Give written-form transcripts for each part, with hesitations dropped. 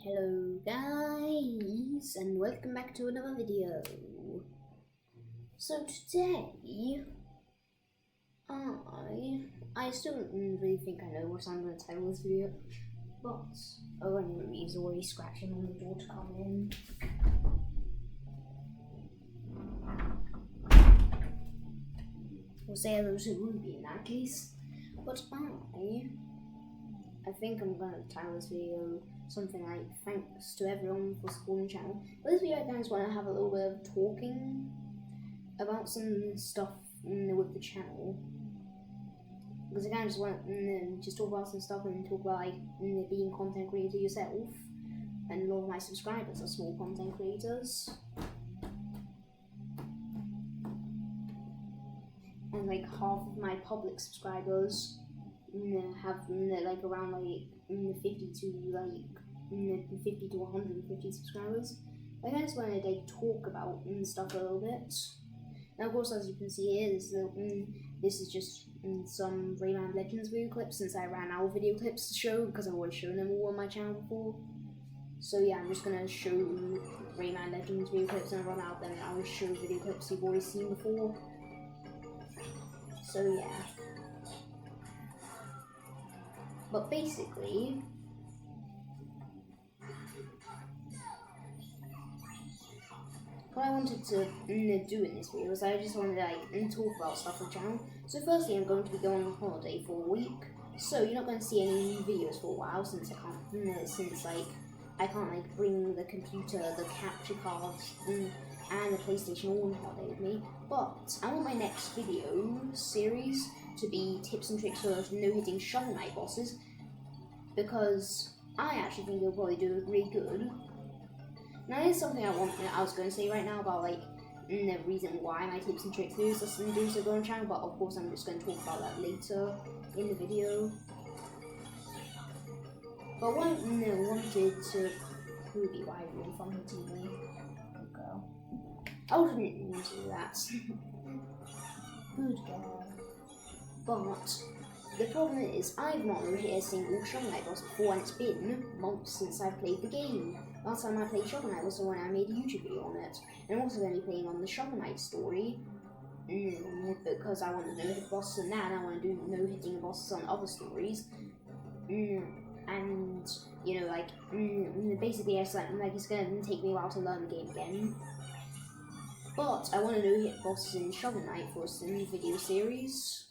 Hello guys, and welcome back to another video. So today, I still don't really think I know what I'm going to title this video, but he's already scratching on the door to come in. We'll say hello to Ruby in that case, but I think I'm going to title this video something like thanks to everyone for supporting the channel. But this video I just want to have a little bit of talking about some stuff with the channel, because I kind of just want to just talk about some stuff and talk about like being content creator yourself, and a lot of my subscribers are small content creators, and like half of my public subscribers have like around like 50 to 150 subscribers. I just wanted to like talk about stuff a little bit. Now, of course, as you can see here, this is just some Rayman Legends video clips, since I ran out of video clips to show because I've already shown them all on my channel before. So yeah, I'm just gonna show Rayman Legends video clips and run out of them, and I'll show video clips you've already seen before. So yeah. But basically, what I wanted to do in this video is I just wanted to talk about stuff on the channel. So firstly, I'm going to be going on holiday for a week, so you're not going to see any new videos for a while, since I can't bring the computer, the capture cards, and the PlayStation all on holiday with me. But I want my next video series to be tips and tricks for no-hitting Shovel Knight bosses, because I actually think they'll probably do really good. Now, here's something I was going to say right now about the reason why my tips and tricks videos do so good on the channel, but of course I'm just going to talk about that later in the video. But what I wanted to Ruby, why are you in front of the TV? Girl. I didn't do that. Good girl. But the problem is, I've not hit a single Shovel Knight boss before, and it's been months since I've played the game. Last time I played Shovel Knight was when I made a YouTube video on it. And I'm also going to be playing on the Shovel Knight story, because I want to no-hit bosses on that, and I want to do no-hitting bosses on other stories. And, basically it's going to take me a while to learn the game again. But I want to no-hit bosses in Shovel Knight for some video series.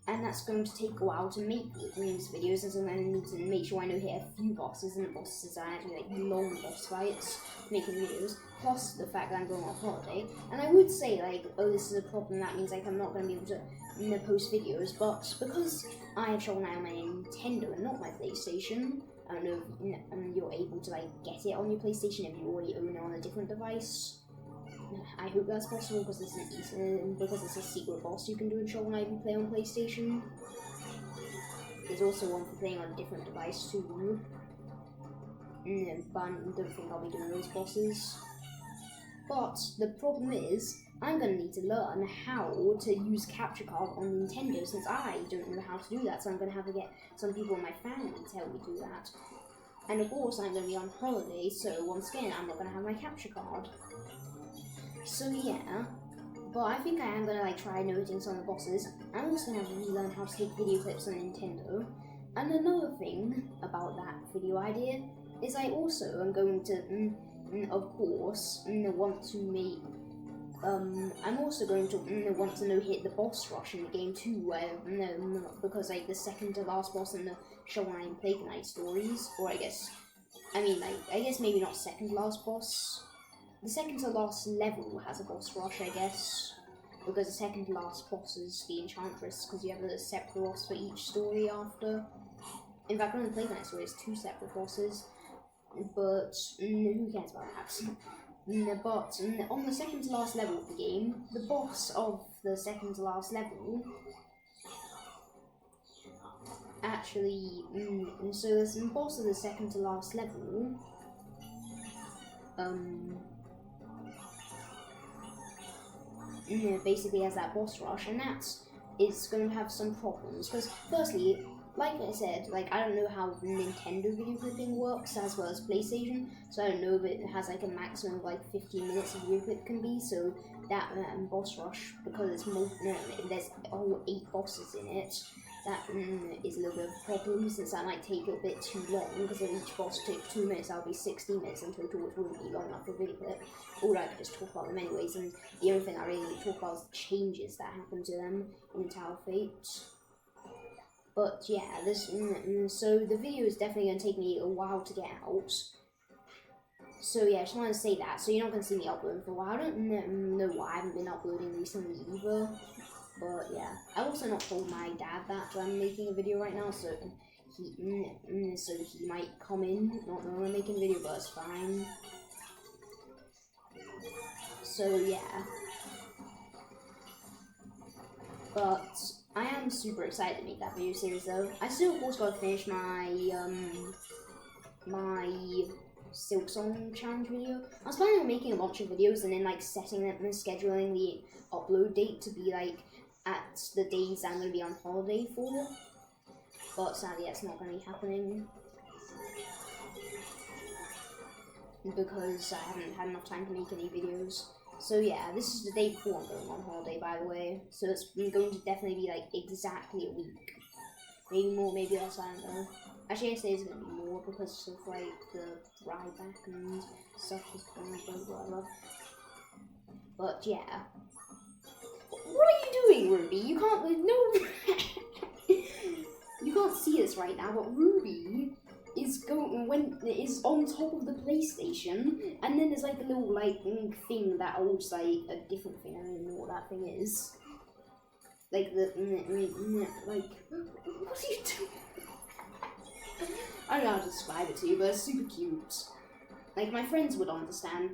And that's going to take a while to make these videos, as I'm going to need to make sure I know hit a few bosses, and the bosses are actually long boss fights, making videos, plus the fact that I'm going on holiday. And I would say oh, this is a problem, that means I'm not going to be able to post videos, but because I have Shovel Knight on my Nintendo and not my PlayStation, I don't know if you're able to get it on your PlayStation if you already own it on a different device. I hope that's possible, because it's a secret boss you can do in Shovel Knight if you play on PlayStation. There's also one for playing on a different device too. But I don't think I'll be doing those bosses. But the problem is, I'm going to need to learn how to use Capture Card on Nintendo, since I don't know how to do that, so I'm going to have to get some people in my family to help me do that. And of course, I'm going to be on holiday, so once again, I'm not going to have my Capture Card. So yeah, but I think I am going to try no-hitting some of the bosses. I'm also going to have to relearn how to take video clips on Nintendo. And another thing about that video idea is I also am going to, of course, want to make, I'm also going to want to no-hit the boss rush in the game too, because the second to last boss in the Shovel Knight and Plague Knight stories, or I guess maybe not second to last boss. The second to last level has a boss rush, I guess, because the second to last boss is the Enchantress, because you have a separate boss for each story after. In fact, on the Plague Knight story, it's 2 separate bosses, but who cares about that? But on the second to last level of the game, the boss of the second to last level actually, so the boss of the second to last level, basically has that boss rush, and that is going to have some problems, because firstly, like I said, like I don't know how Nintendo video clipping works as well as PlayStation, so I don't know if it has like a maximum of like 15 minutes of video clip can be. So that boss rush, because it's there's all 8 bosses in it, that is a little bit of a problem, since that might take a bit too long, because if each boss takes 2 minutes, that'll be 60 minutes in total, which wouldn't be long enough for a video clip. Or I could just talk about them anyways, and the only thing I really need to talk about is the changes that happen to them in Tower of Fate. But yeah, this so the video is definitely going to take me a while to get out. So yeah, I just wanted to say that. So you're not going to see me uploading for a while. I don't know why I haven't been uploading recently either. But yeah, I've also not told my dad that I'm making a video right now, so he might come in, not know I'm making a video, but it's fine. So yeah, but I am super excited to make that video series though. I still of course got to finish my my Silksong challenge video. I was planning on making a bunch of videos and then like setting them and scheduling the upload date to be like at the days I'm going to be on holiday for, but sadly that's not going to be happening because I haven't had enough time to make any videos. So yeah, this is the day before I'm going on holiday, by the way, so it's going to definitely be like exactly a week, maybe more, maybe less, I don't know. Actually I say it's going to be more because of like the ride back and stuff is going to go whatever. But yeah. What are you doing, Ruby? You can't, no, you can't see this right now, but Ruby is on top of the PlayStation, and then there's like a little like thing that holds like a different thing. I don't even know what that thing is. Like like what are you doing? I don't know how to describe it to you, but it's super cute. Like, my friends would understand.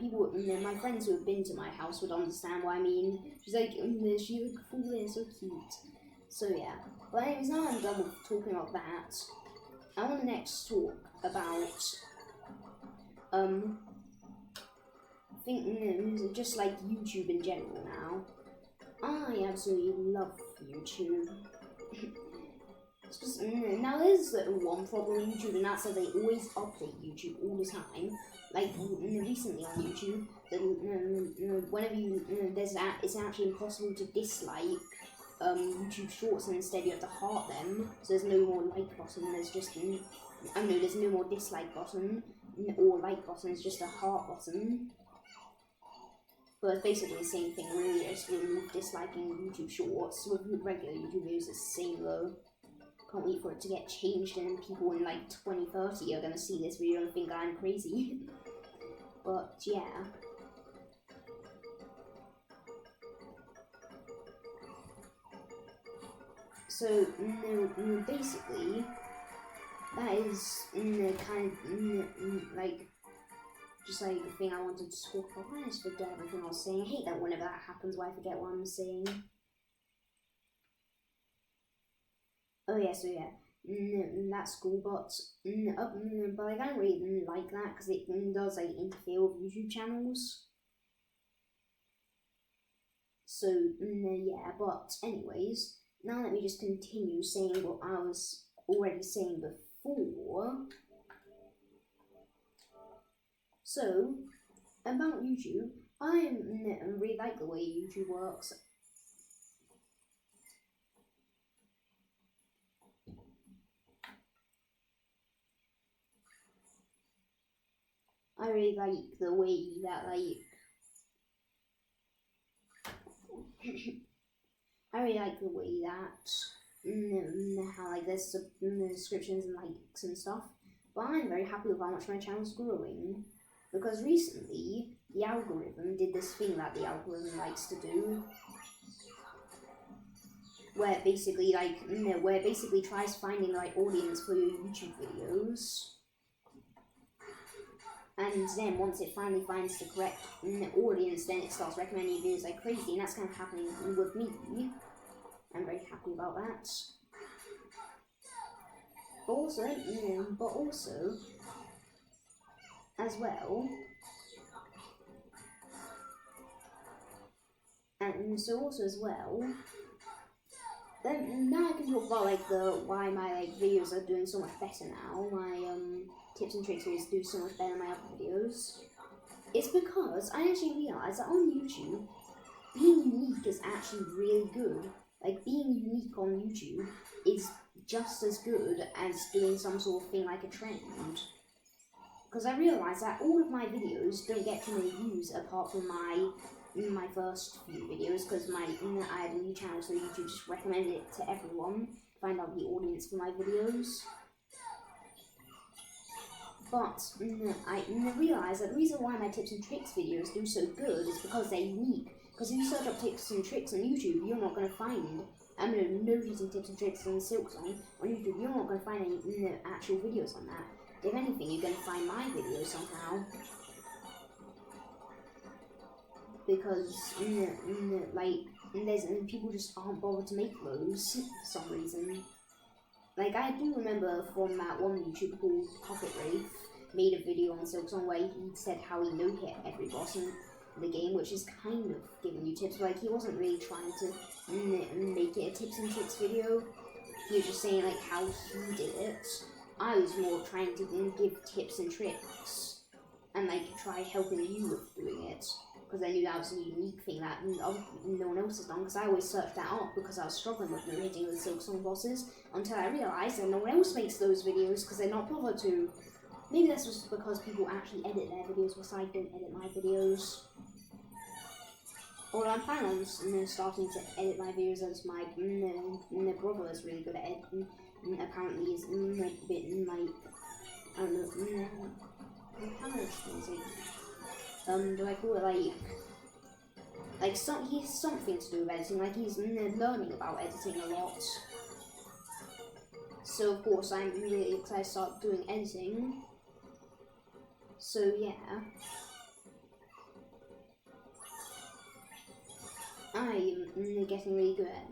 My friends who have been to my house would understand what I mean. She's like, she's like, cool, so cute. So, yeah. But anyways, now I'm done with talking about that. I want to next talk about, I think, just like YouTube in general now. I absolutely love YouTube. Now there's one problem with YouTube, and that's that they always update YouTube all the time. Like recently on YouTube, whenever you it's actually impossible to dislike YouTube Shorts, and instead you have to heart them. So there's no more like button. There's just there's no more dislike button or like button. It's just a heart button. But it's basically the same thing, really. Just remove disliking YouTube Shorts. With regular YouTube videos, it's the same though. Can't wait for it to get changed, and people in like 2030 are gonna see this video and think I'm crazy. But yeah. So basically, that is kind of like just like the thing I wanted to talk about. I just forget everything I was saying. I hate that whenever that happens, where I forget what I'm saying. Oh yeah, so yeah, that's cool, but I don't really like that because it does like interfere with YouTube channels. So yeah, but anyways, now let me just continue saying what I was already saying before. So about YouTube, I really like the way YouTube works. I really like the way that I really like the way that how like there's subscriptions and likes and stuff. But I'm very happy with how much my channel's growing, because recently the algorithm did this thing that the algorithm likes to do, where it basically tries finding the right audience for your YouTube videos. And then once it finally finds the correct audience, then it starts recommending videos like crazy, and that's kind of happening with me. I'm very happy about that. But also, as well, and so also as well, Then now I can talk about like why my like videos are doing so much better now. My tips and tricks videos do so much better than my other videos. It's because I actually realised that on YouTube, being unique is actually really good. Like, being unique on YouTube is just as good as doing some sort of thing like a trend. Because I realised that all of my videos don't get too many views apart from my first few videos, because I had a new channel, so YouTube just recommended it to everyone, find out the audience for my videos. But I realised that the reason why my tips and tricks videos do so good is because they're unique. Because if you search up tips and tricks on YouTube, you're not going to find no using tips and tricks on Silksong on YouTube. You're not going to find any actual videos on that. If anything, you're going to find my videos somehow. Because like there's people just aren't bothered to make those for some reason. Like, I do remember from that one YouTuber called Pocket Wraith made a video on Silksong where he said how he no-hit every boss in the game, which is kind of giving you tips. Like, he wasn't really trying to make it a tips and tricks video. He was just saying like how he did it. I was more trying to give tips and tricks and like try helping you with doing it, because I knew that was a unique thing that no one else has done, because I always searched that up because I was struggling with no-hitting the Silksong bosses, until I realised that no one else makes those videos because they're not bothered to. Maybe that's just because people actually edit their videos, because I don't edit my videos. Although I'm planning on starting to edit my videos, as my brother is really good at editing, and apparently is like a bit like, I don't know, how do I explain it? Do I call it like he has something to do with editing, like he's learning about editing a lot. So of course I'm really excited to start doing editing. So yeah. I'm getting really good at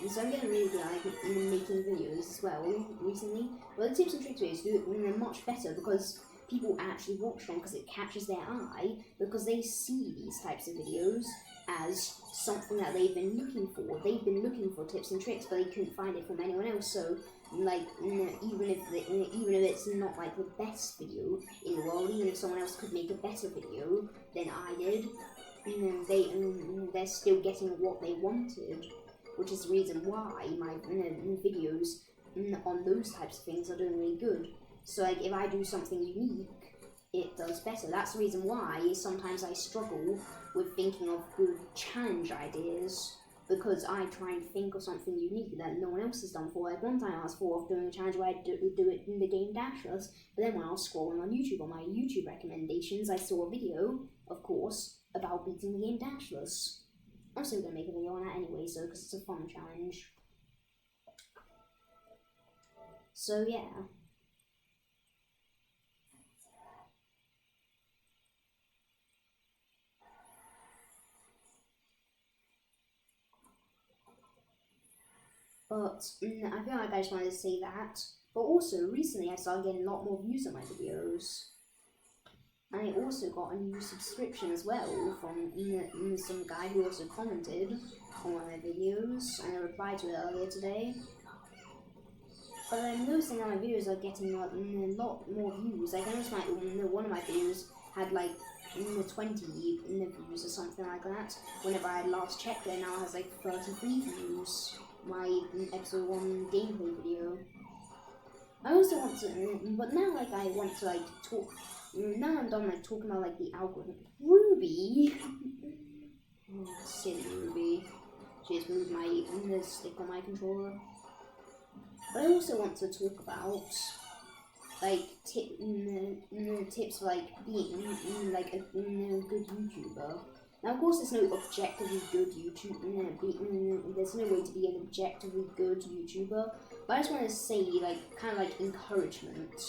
so I'm getting really good at making videos as well recently. Well, the tips and tricks videos do much better because people actually watch them, because it catches their eye, because they see these types of videos as something that they've been looking for. They've been looking for tips and tricks, but they couldn't find it from anyone else. So, like, even if it's not like the best video in the world, even if someone else could make a better video than I did, they're still getting what they wanted, which is the reason why my videos on those types of things are doing really good. So like, if I do something unique, it does better. That's the reason why sometimes I struggle with thinking of good challenge ideas, because I try and think of something unique that no one else has done before. Like, one time I was thought of doing a challenge where I do it in the game Dashless, but then when I was scrolling on YouTube, on my YouTube recommendations, I saw a video, of course, about beating the game Dashless. I'm still going to make a video on that anyway, so, because it's a fun challenge. So yeah. But I feel like I just wanted to say that. But also, recently I started getting a lot more views on my videos. And I also got a new subscription as well from some guy who also commented on one of my videos, and I replied to it earlier today. But I'm noticing that my videos are getting a lot more views. Like, I noticed one of my videos had like 20 views or something like that. Whenever I last checked, it now has like 33 views. My episode 1 gameplay video. I also want to, but now like I want to like talk. Now I'm done like talking about like the algorithm. Ruby, oh, silly Ruby. She just moved my stick on my controller. But I also want to talk about like tips for like being like a good YouTuber. Now, of course, there's no objectively good YouTuber. There's no way to be an objectively good YouTuber. But I just want to say, like, kind of like encouragement.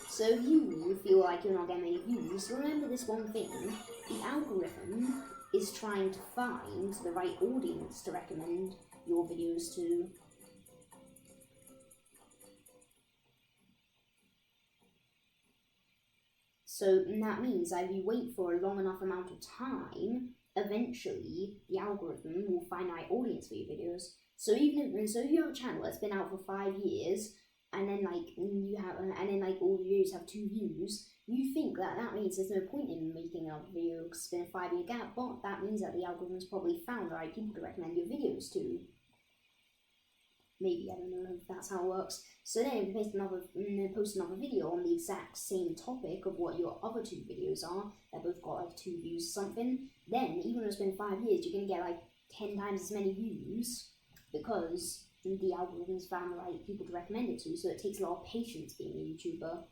So if you feel like you're not getting many views, remember this one thing: the algorithm is trying to find the right audience to recommend your videos to. So that means that if you wait for a long enough amount of time, eventually the algorithm will find the right audience for your videos. So even if, so if you have a channel that's been out for 5 years, and then all the videos have 2 views, you think that means there's no point in making a video because it's been a 5-year gap, but that means that the algorithm's probably found the right people to recommend your videos to. Maybe, I don't know if that's how it works. So then if you post another video on the exact same topic of what your other 2 videos are, that both got like 2 views or something, then even though it's been 5 years, you're going to get like 10 times as many views because the algorithm's found the right people to recommend it to, so it takes a lot of patience being a YouTuber.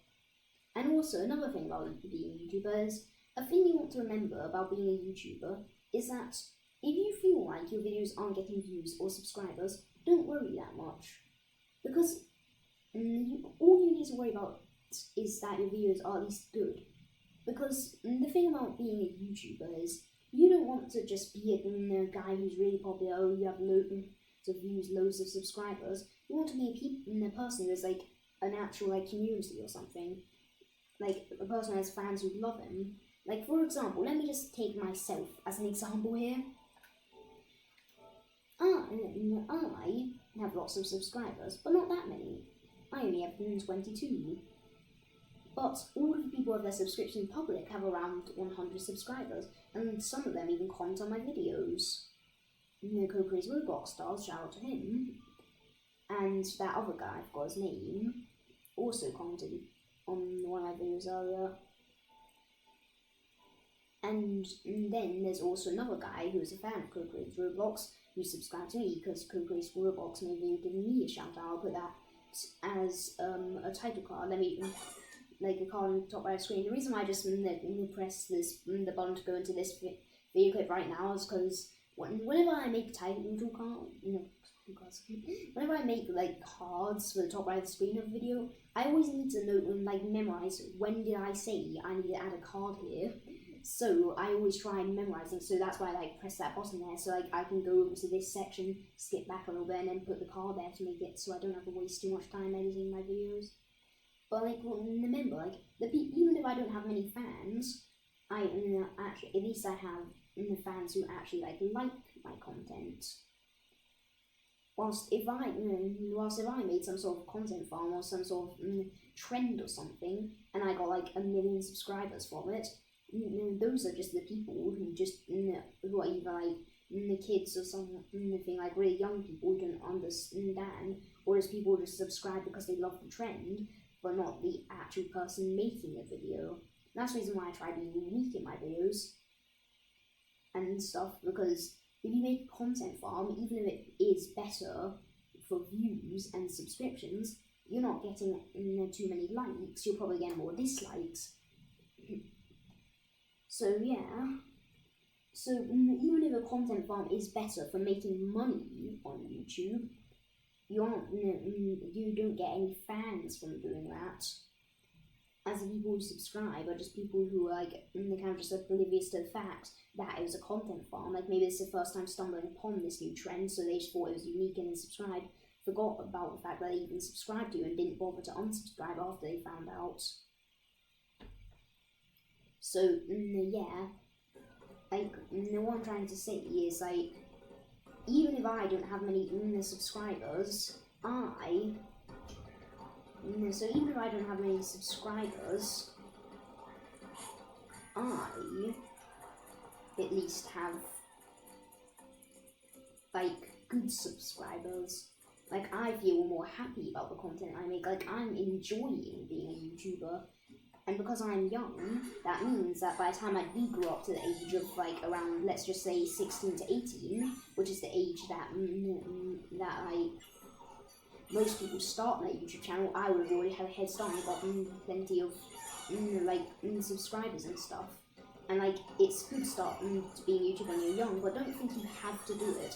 And also, another thing about being a YouTuber is, a thing you want to remember about being a YouTuber is that if you feel like your videos aren't getting views or subscribers, don't worry that much. Because all you need to worry about is that your videos are at least good. Because the thing about being a YouTuber is, you don't want to just be a guy who's really popular, oh, you have loads of views, loads of subscribers. You want to be a person who has like an actual like community or something. Like a person who has fans who love him. Like for example, let me just take myself as an example here. I have lots of subscribers, but not that many. I only have 22. But all of the people of their subscription public have around 100 subscribers, and some of them even comment on my videos. Kokuri's Roblox stars, shout out to him. And that other guy, I forgot his name, also commented on one of my videos earlier. And then there's also another guy who's a fan of Kokuri's Roblox, who subscribed to me because Kokuri's Roblox maybe giving me a shout out. I'll put that as a title card. Let me like a card on the top right of the screen. The reason why I just press the button to go into this video clip right now is because whenever I make a title card, whenever I make like cards for the top right of the screen of a video, I always need to note and like memorize when did I say I need to add a card here. So I always try and memorize it, so that's why I like press that button there, so like I can go over to this section, skip back a little bit, and then put the card there to make it so I don't have to waste too much time editing my videos. But like, remember, like even if I don't have many fans, I actually at least I have the fans who actually like my content. Whilst if I made some sort of content farm or some sort of trend or something, and I got like 1 million subscribers from it, those are just the people who just who are either like the kids or something like really young people who don't understand, or as people who just subscribe because they love the trend, but not the actual person making the video. And that's the reason why I try being unique in my videos and stuff, because if you make a content farm, even if it is better for views and subscriptions, you're not getting too many likes, you'll probably get more dislikes. So yeah, so even if a content farm is better for making money on YouTube, you don't get any fans from doing that. As the people who subscribe are just people who are like kind of just oblivious to the fact that it was a content farm. Like maybe it's the first time stumbling upon this new trend, so they just thought it was unique and then subscribed, forgot about the fact that they even subscribed to and didn't bother to unsubscribe after they found out. So yeah, like what I'm trying to say is like, even if I don't have many subscribers, so even if I don't have many subscribers, I at least have like good subscribers. Like I feel more happy about the content I make. Like I'm enjoying being a YouTuber. And because I'm young, that means that by the time I do grow up to the age of like around, let's just say 16 to 18, which is the age that like most people start their YouTube channel, I would have already had a head start and gotten plenty of subscribers and stuff. And like it's good start to being a YouTuber when you're young, but don't think you have to do it.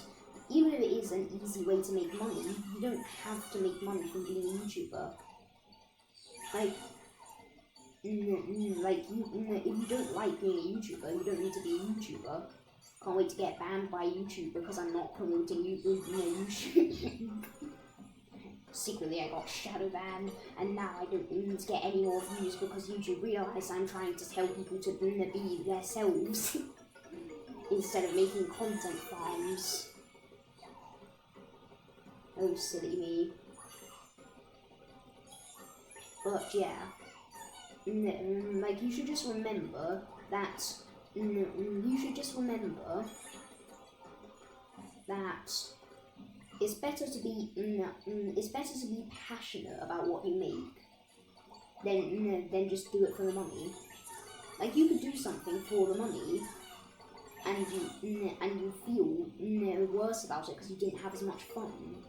Even if it is an easy way to make money, you don't have to make money from being a YouTuber. Like. If you don't like being a YouTuber, you don't need to be a YouTuber. Can't wait to get banned by YouTube because I'm not promoting YouTube. Secretly, I got shadow banned, and now I don't need to get any more views because YouTube realised I'm trying to tell people to be themselves. instead of making content farms. Oh, silly me. But yeah, like you should just remember that. You should just remember that it's better to be passionate about what you make than just do it for the money. Like you could do something for the money, and you feel worse about it because you didn't have as much fun.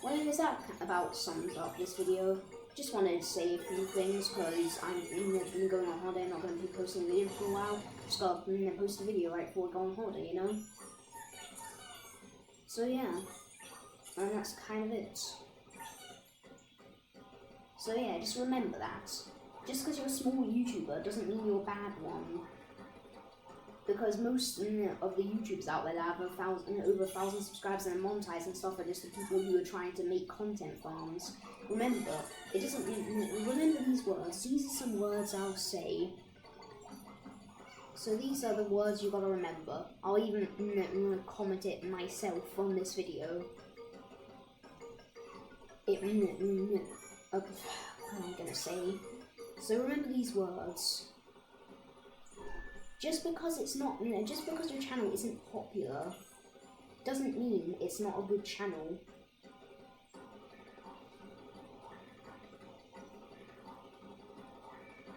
Well, is that about sums up this video? Just wanted to say a few things because I'm been going on holiday. I'm not going to be posting videos for a while. Just got to post a video right before I go on holiday, you know. So yeah, and that's kind of it. So yeah, just remember that. Just because you're a small YouTuber doesn't mean you're a bad one. Because most of the YouTubers out there that have over 1,000 subscribers and monetize and stuff are just the people who are trying to make content farms. Remember, it doesn't mean, remember these words. These are some words I'll say. So these are the words you gotta remember. I'll even comment it myself on this video. What am I gonna say? So remember these words. Just because it's not, just because your channel isn't popular, doesn't mean it's not a good channel.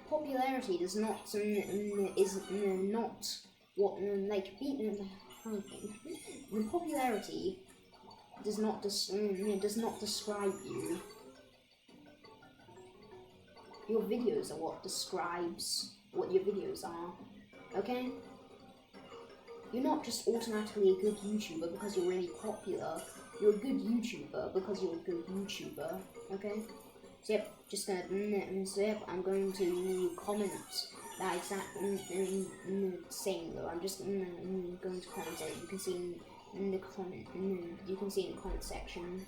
Popularity does not is not what like popularity does not describe you. Your videos are what describes what your videos are. Okay? You're not just automatically a good YouTuber because you're really popular. You're a good YouTuber because you're a good YouTuber. Okay? So yep, just gonna I'm going to comment that exact saying though. I'm just going to comment it. You can see in the comment. You can see in the comment section.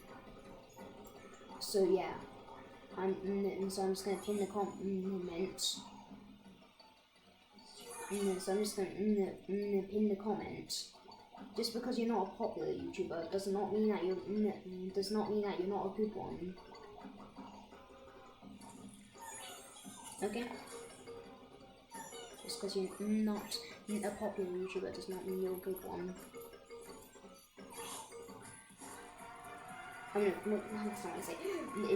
So yeah, so I'm just gonna pin the comment. So I'm just gonna pin the comment. Just because you're not a popular YouTuber does not mean that you're not a good one. Okay? Just because you're not a popular YouTuber does not mean you're a good one. I mean, that's not what I say.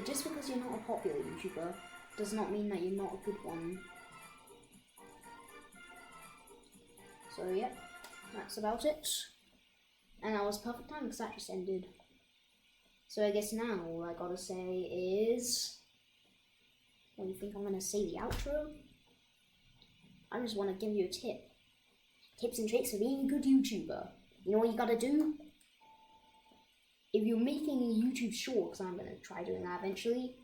Just because you're not a popular YouTuber does not mean that you're not a good one. So yeah, that's about it. And that was perfect time because that just ended. So I guess now all I gotta say is, what do you think I'm gonna say the outro? I just want to give you a tip. Tips and tricks for being a good YouTuber. You know what you gotta do? If you're making a YouTube short, because I'm gonna try doing that eventually,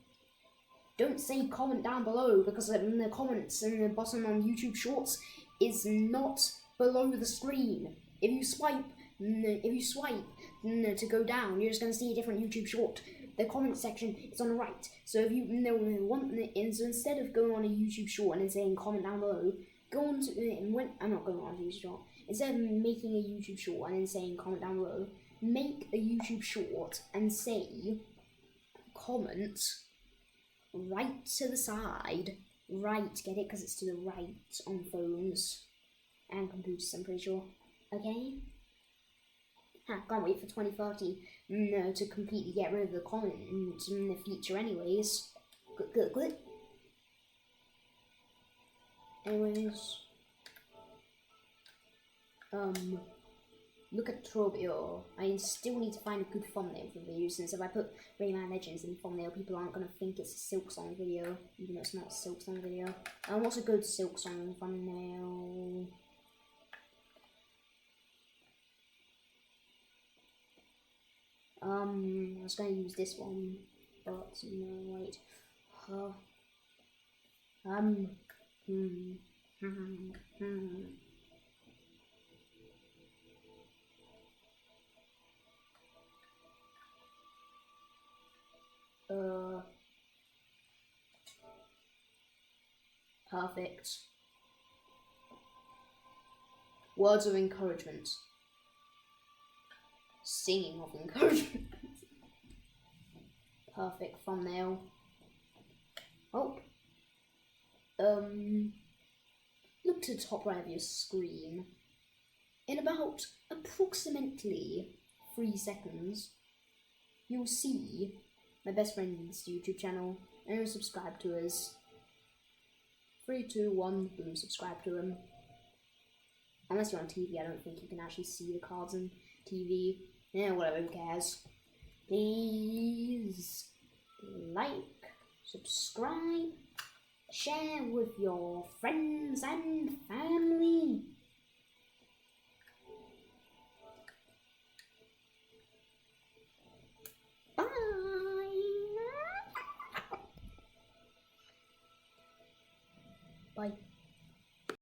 don't say comment down below because the comments in the bottom on YouTube Shorts is not below the screen. If you swipe to go down, you're just gonna see a different YouTube short. The comment section is on the right. So if you so instead of going on a YouTube short and saying comment down below, go on to I'm not going on a YouTube short. Instead of making a YouTube short and then saying comment down below, make a YouTube short and say comment right to the side. Right, get it? Because it's to the right on phones and computers, I'm pretty sure. Okay? Can't wait for 2030 to completely get rid of the comment in the future anyways. Good. Anyways. Look at Trobio. I still need to find a good thumbnail for the video, since if I put Rayman Legends in the thumbnail, people aren't going to think it's a Silksong video, even though it's not a Silksong video. What's a good Silksong thumbnail? I was going to use this one, but no, wait. Perfect. Words of encouragement. Singing of encouragement. Perfect thumbnail. Oh. Look to the top right of your screen. In about approximately 3 seconds, you'll see my best friend's YouTube channel, and you'll subscribe to us. 3, 2, 1, boom, subscribe to him. Unless you're on TV, I don't think you can actually see the cards on TV. Yeah, whatever, who cares? Please like, subscribe, share with your friends and family.